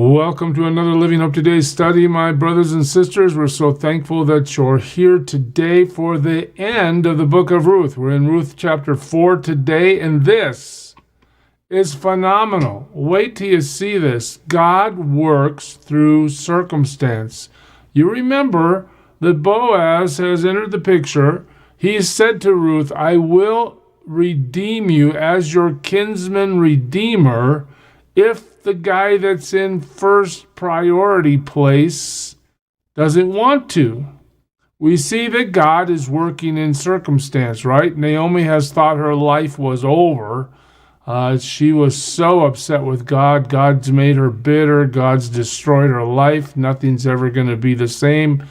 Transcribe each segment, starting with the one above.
Welcome to another Living Hope Today study, my brothers and sisters. We're so thankful that you're here today for the end of the book of Ruth. We're in Ruth chapter 4 today, and this is phenomenal. Wait till you see this. God works through circumstance. You remember that Boaz has entered the picture. He said to Ruth, I will redeem you as your kinsman redeemer if the guy that's in first priority place doesn't want to. We see that God is working in circumstance, right? Naomi has thought her life was over. She was so upset with God. God's made her bitter. God's destroyed her life. Nothing's ever going to be the same.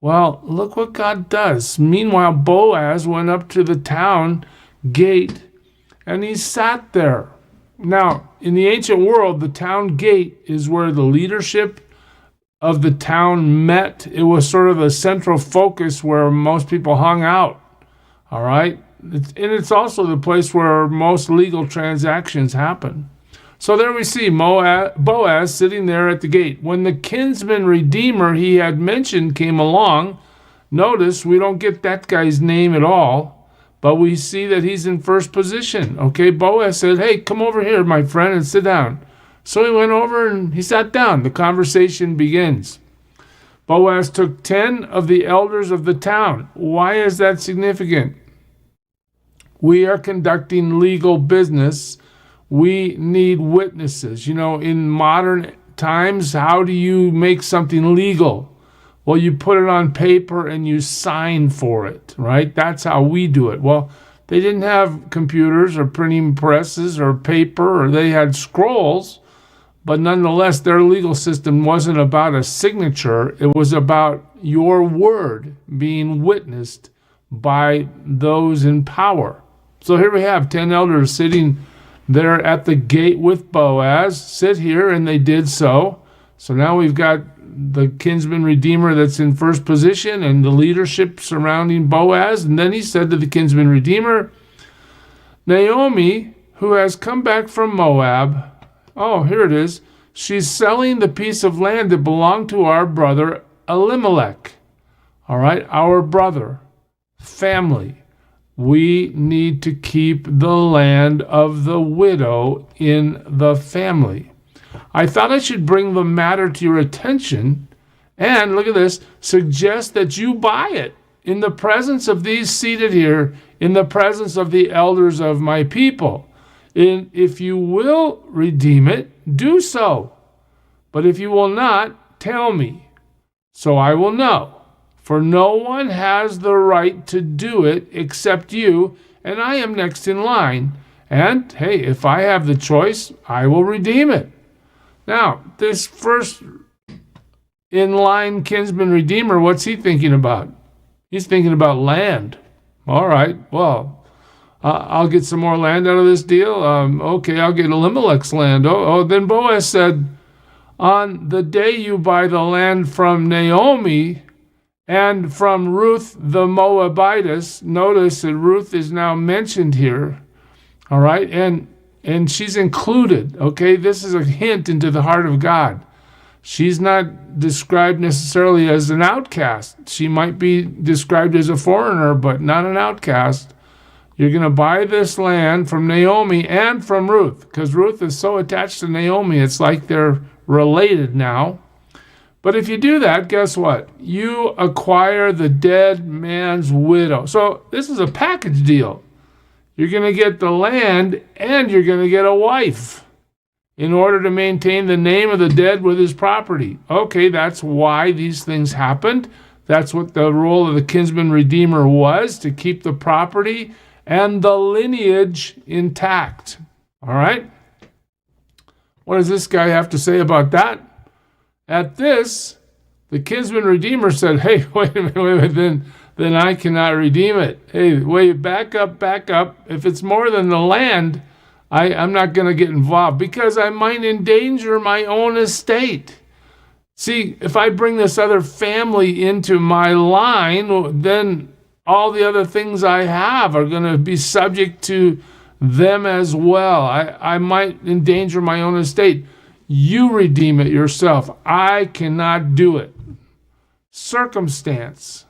Well, look what God does. Meanwhile, Boaz went up to the town gate and he sat there. Now, in the ancient world, the town gate is where the leadership of the town met. It was sort of the central focus where most people hung out, all right? And it's also the place where most legal transactions happen. So there we see Boaz sitting there at the gate. When the kinsman redeemer he had mentioned came along, notice we don't get that guy's name at all. But we see that he's in first position. Okay, Boaz said, hey, come over here, my friend, and sit down. So he went over and he sat down. The conversation begins. Boaz took 10 of the elders of the town. Why is that significant? We are conducting legal business. We need witnesses. You know, in modern times, how do you make something legal? Well, you put it on paper and you sign for it, right? That's how we do it. Well, they didn't have computers or printing presses or paper, or they had scrolls, but nonetheless, their legal system wasn't about a signature. It was about your word being witnessed by those in power. So here we have 10 elders sitting there at the gate with Boaz. Sit here, and they did so. So now we've got the kinsman redeemer that's in first position and the leadership surrounding Boaz. And then he said to the kinsman redeemer, Naomi, who has come back from Moab, oh, here it is, she's selling the piece of land that belonged to our brother Elimelech. All right, our brother, family. We need to keep the land of the widow in the family. I thought I should bring the matter to your attention and, look at this, suggest that you buy it in the presence of these seated here, in the presence of the elders of my people. And if you will redeem it, do so. But if you will not, tell me, so I will know. For no one has the right to do it except you, and I am next in line. And, hey, if I have the choice, I will redeem it. Now, this first in-line kinsman redeemer, what's he thinking about? He's thinking about land. All right, well, I'll get some more land out of this deal. Okay, I'll get Elimelech's land. Then Boaz said, on the day you buy the land from Naomi and from Ruth the Moabitess, notice that Ruth is now mentioned here, all right, and she's included, okay? This is a hint into the heart of God. She's not described necessarily as an outcast. She might be described as a foreigner, but not an outcast. You're going to buy this land from Naomi and from Ruth, because Ruth is so attached to Naomi, it's like they're related now. But if you do that, guess what? You acquire the dead man's widow. So this is a package deal. You're going to get the land and you're going to get a wife in order to maintain the name of the dead with his property. Okay, that's why these things happened. That's what the role of the kinsman redeemer was, to keep the property and the lineage intact. All right? What does this guy have to say about that? At this, the kinsman redeemer said, hey, wait a minute, then I cannot redeem it. Hey, wait, back up. If it's more than the land, I'm not going to get involved because I might endanger my own estate. See, if I bring this other family into my line, then all the other things I have are going to be subject to them as well. I might endanger my own estate. You redeem it yourself. I cannot do it. Circumstance.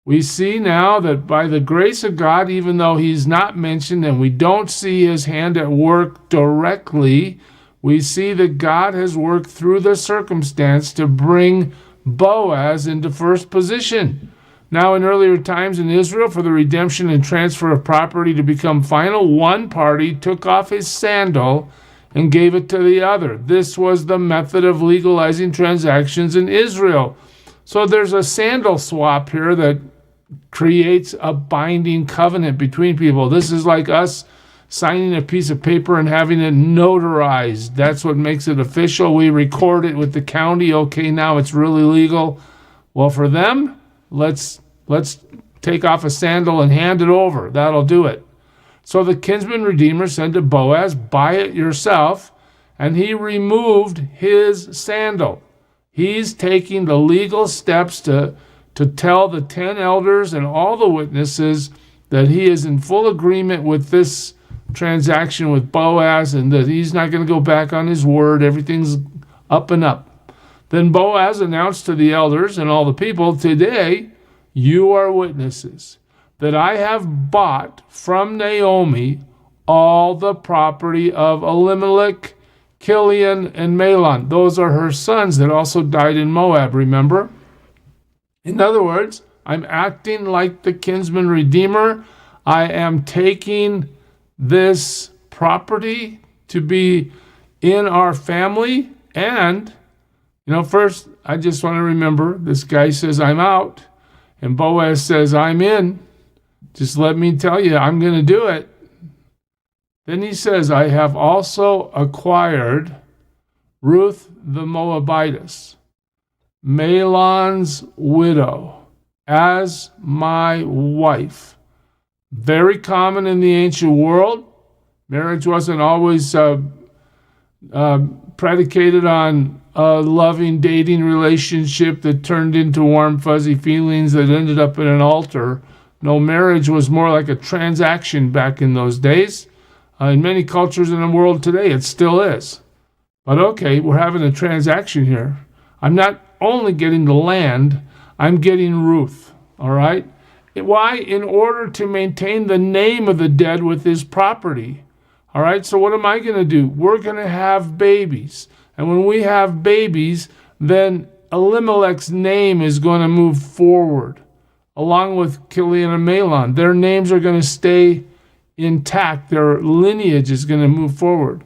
We see now that by the grace of God, even though he's not mentioned and we don't see his hand at work directly, we see that God has worked through the circumstance to bring Boaz into first position. Now, in earlier times in Israel, for the redemption and transfer of property to become final, one party took off his sandal and gave it to the other. This was the method of legalizing transactions in Israel. So there's a sandal swap here that creates a binding covenant between people. This is like us signing a piece of paper and having it notarized. That's what makes it official. We record it with the county. Okay, now it's really legal. Well, for them, let's take off a sandal and hand it over. That'll do it. So the kinsman redeemer said to Boaz, buy it yourself, and he removed his sandal. He's taking the legal steps to tell the 10 elders and all the witnesses that he is in full agreement with this transaction with Boaz and that he's not going to go back on his word. Everything's up and up. Then Boaz announced to the elders and all the people, today you are witnesses that I have bought from Naomi all the property of Elimelech, Kilion, and Mahlon. Those are her sons that also died in Moab, remember? In other words, I'm acting like the kinsman redeemer. I am taking this property to be in our family. And, first, I just want to remember, this guy says, I'm out. And Boaz says, I'm in. Just let me tell you, I'm going to do it. Then he says, I have also acquired Ruth the Moabitess, Mahlon's widow, as my wife. Very common in the ancient world. Marriage wasn't always predicated on a loving dating relationship that turned into warm, fuzzy feelings that ended up in an altar. No, marriage was more like a transaction back in those days. In many cultures in the world today, it still is. But okay, we're having a transaction here. I'm not only getting the land, I'm getting Ruth, all right? Why? In order to maintain the name of the dead with his property. All right, so what am I going to do? We're going to have babies. And when we have babies, then Elimelech's name is going to move forward, along with Kilion and Mahlon. Their names are going to stay intact. Their lineage is going to move forward,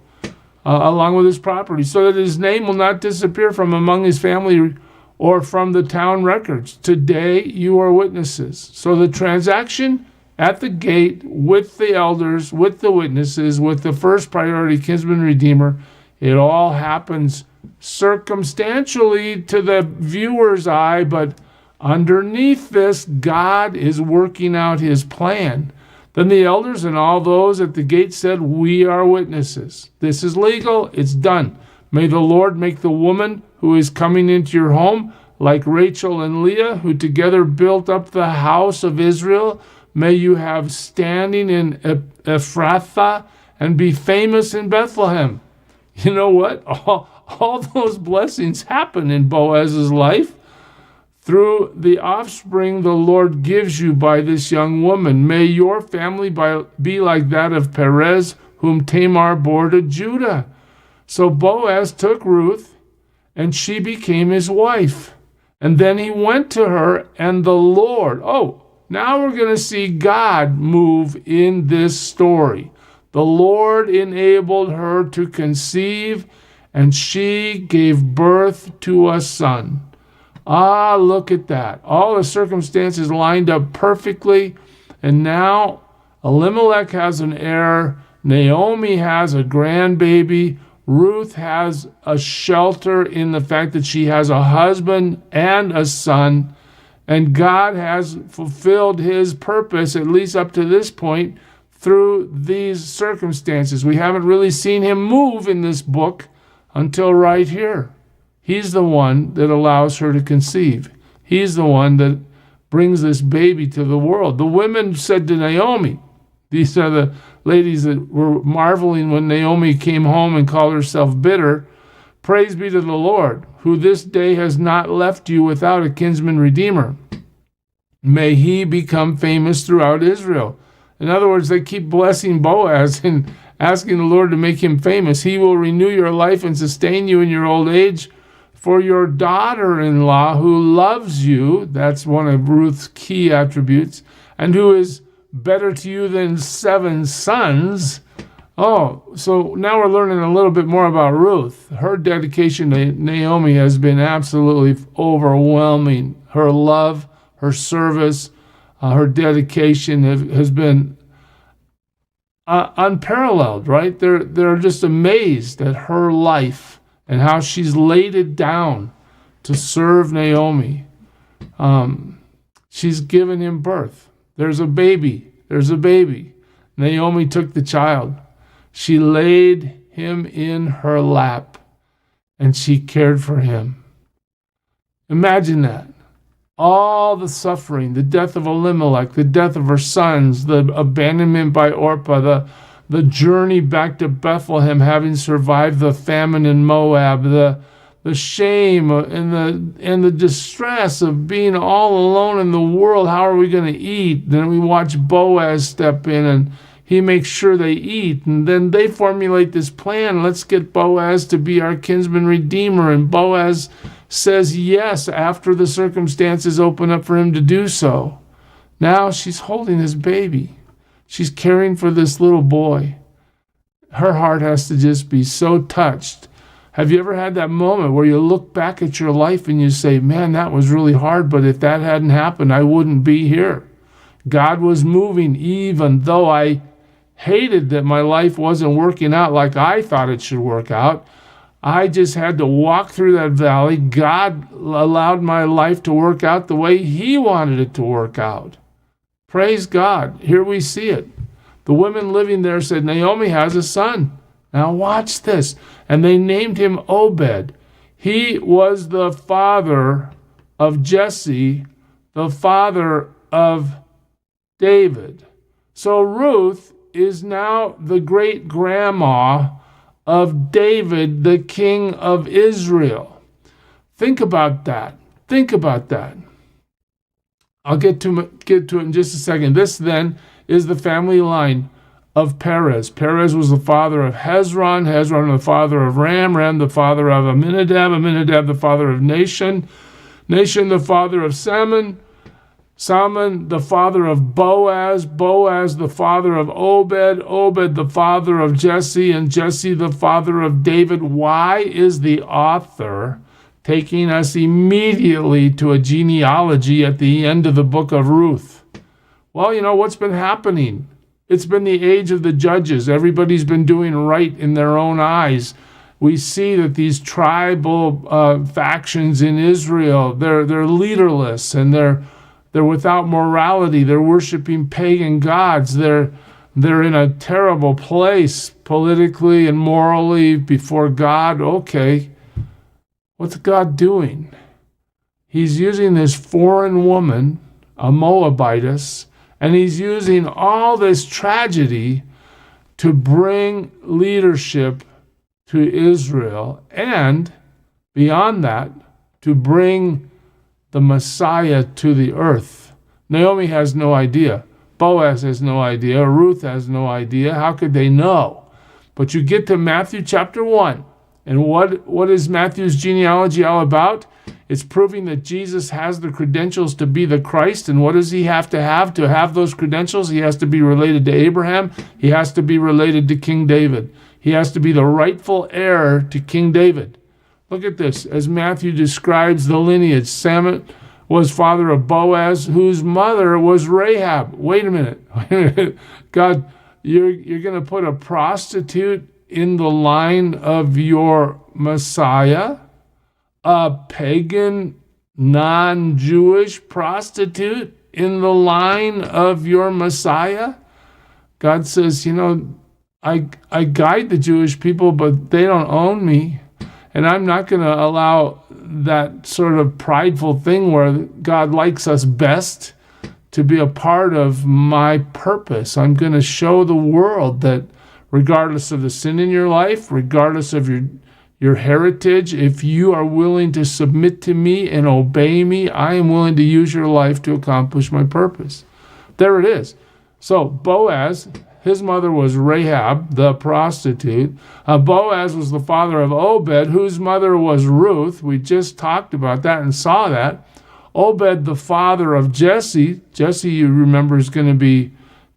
along with his property, so that his name will not disappear from among his family or from the town records. Today you are witnesses. So the transaction at the gate with the elders, with the witnesses, with the first priority kinsman redeemer, it all happens circumstantially to the viewer's eye, but underneath this, God is working out his plan. Then the elders and all those at the gate said, we are witnesses. This is legal. It's done. May the Lord make the woman who is coming into your home like Rachel and Leah, who together built up the house of Israel. May you have standing in Ephrathah and be famous in Bethlehem. You know what? All those blessings happen in Boaz's life through the offspring the Lord gives you by this young woman. May your family be like that of Perez, whom Tamar bore to Judah. So Boaz took Ruth, and she became his wife. And then he went to her, and the Lord, now we're going to see God move in this story. The Lord enabled her to conceive, and she gave birth to a son. Look at that. All the circumstances lined up perfectly, and now Elimelech has an heir, Naomi has a grandbaby, Ruth has a shelter in the fact that she has a husband and a son, and God has fulfilled his purpose, at least up to this point, through these circumstances. We haven't really seen him move in this book until right here. He's the one that allows her to conceive. He's the one that brings this baby to the world. The women said to Naomi, These are the ladies that were marveling when Naomi came home and called herself bitter. Praise be to the Lord, who this day has not left you without a kinsman redeemer. May he become famous throughout Israel. In other words, they keep blessing Boaz and asking the Lord to make him famous. He will renew your life and sustain you in your old age. For your daughter-in-law who loves you, that's one of Ruth's key attributes, and who is better to you than 7 sons. Oh, so now we're learning a little bit more about Ruth. Her dedication to Naomi has been absolutely overwhelming. Her love, her service, her dedication has been unparalleled, right? They're just amazed at her life and how she's laid it down to serve Naomi. She's given him birth. There's a baby. Naomi took the child. She laid him in her lap, and she cared for him. Imagine that. All the suffering, the death of Elimelech, the death of her sons, the abandonment by Orpah, the journey back to Bethlehem, having survived the famine in Moab, the shame and the distress of being all alone in the world. How are we going to eat? Then we watch Boaz step in and he makes sure they eat. And then they formulate this plan. Let's get Boaz to be our kinsman redeemer. And Boaz says yes after the circumstances open up for him to do so. Now she's holding his baby. She's caring for this little boy. Her heart has to just be so touched. Have you ever had that moment where you look back at your life and you say, man, that was really hard, but if that hadn't happened, I wouldn't be here. God was moving even though I hated that my life wasn't working out like I thought it should work out. I just had to walk through that valley. God allowed my life to work out the way He wanted it to work out. Praise God. Here we see it. The women living there said, Naomi has a son. Now watch this. And they named him Obed. He was the father of Jesse, the father of David. So Ruth is now the great-grandma of David, the king of Israel. Think about that. I'll get to it in just a second. This then is the family line of Perez. Perez was the father of Hezron, Hezron the father of Ram, Ram the father of Amminadab, Amminadab the father of Nahshon, Nahshon the father of Salmon, Salmon the father of Boaz, Boaz the father of Obed, Obed the father of Jesse, and Jesse the father of David. Why is the author taking us immediately to a genealogy at the end of the book of Ruth? Well, you know what's been happening. It's been the age of the judges. Everybody's been doing right in their own eyes. We see that these tribal factions in Israel, they're leaderless and they're without morality. They're worshiping pagan gods. They're in a terrible place politically and morally before God. Okay, what's God doing? He's using this foreign woman, a Moabitess, and he's using all this tragedy to bring leadership to Israel, and beyond that, to bring the Messiah to the earth. Naomi has no idea. Boaz has no idea. Ruth has no idea. How could they know? But you get to Matthew chapter 1, and what is Matthew's genealogy all about? It's proving that Jesus has the credentials to be the Christ. And what does he have to have those credentials? He has to be related to Abraham. He has to be related to King David. He has to be the rightful heir to King David. Look at this. As Matthew describes the lineage, Salmon was father of Boaz, whose mother was Rahab. Wait a minute. God, you're going to put a prostitute in the line of your Messiah? A pagan, non-Jewish prostitute in the line of your Messiah? God says, I guide the Jewish people, but they don't own me. And I'm not going to allow that sort of prideful thing where God likes us best to be a part of my purpose. I'm going to show the world that regardless of the sin in your life, regardless of your heritage, if you are willing to submit to me and obey me, I am willing to use your life to accomplish my purpose. There it is. So Boaz, his mother was Rahab, the prostitute. Boaz was the father of Obed, whose mother was Ruth. We just talked about that and saw that. Obed, the father of Jesse. Jesse, you remember, is going to be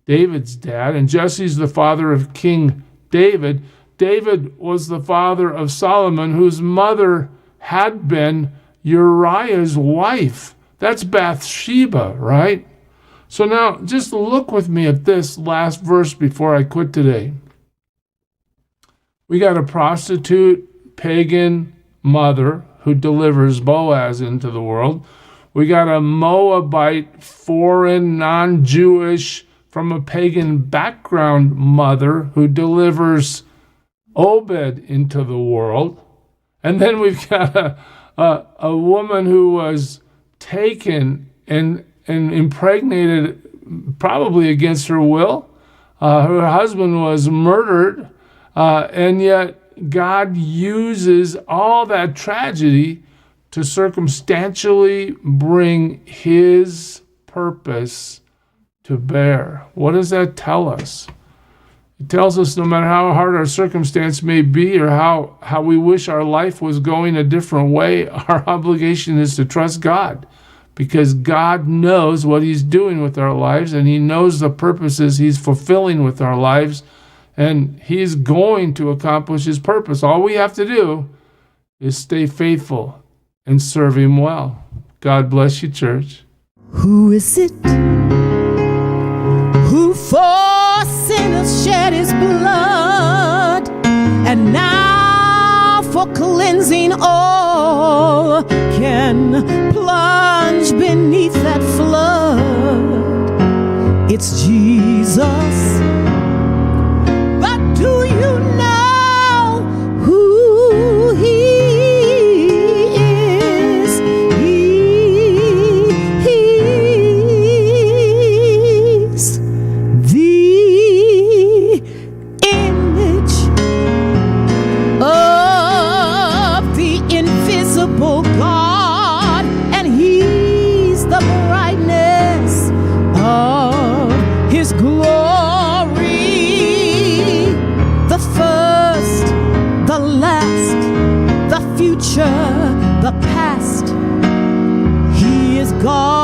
David's dad. And Jesse's the father of King David. David was the father of Solomon, whose mother had been Uriah's wife. That's Bathsheba, right? So now, just look with me at this last verse before I quit today. We got a prostitute, pagan mother who delivers Boaz into the world. We got a Moabite, foreign, non-Jewish, from a pagan background mother who delivers Obed into the world. And then we've got a woman who was taken and impregnated, probably against her will. Her husband was murdered, and yet God uses all that tragedy to circumstantially bring his purpose to bear. What does that tell us? It tells us no matter how hard our circumstance may be or how we wish our life was going a different way, our obligation is to trust God, because God knows what he's doing with our lives, and he knows the purposes he's fulfilling with our lives, and he's going to accomplish his purpose. All we have to do is stay faithful and serve him well. God bless you, church. Who is it who for sinners shed his blood, and now for cleansing all can plunge beneath that flood? It's Jesus. But do you know who he is? He's the image of the invisible God, and he's the brightness of his glory, the first, the last, the future, the past. He is God.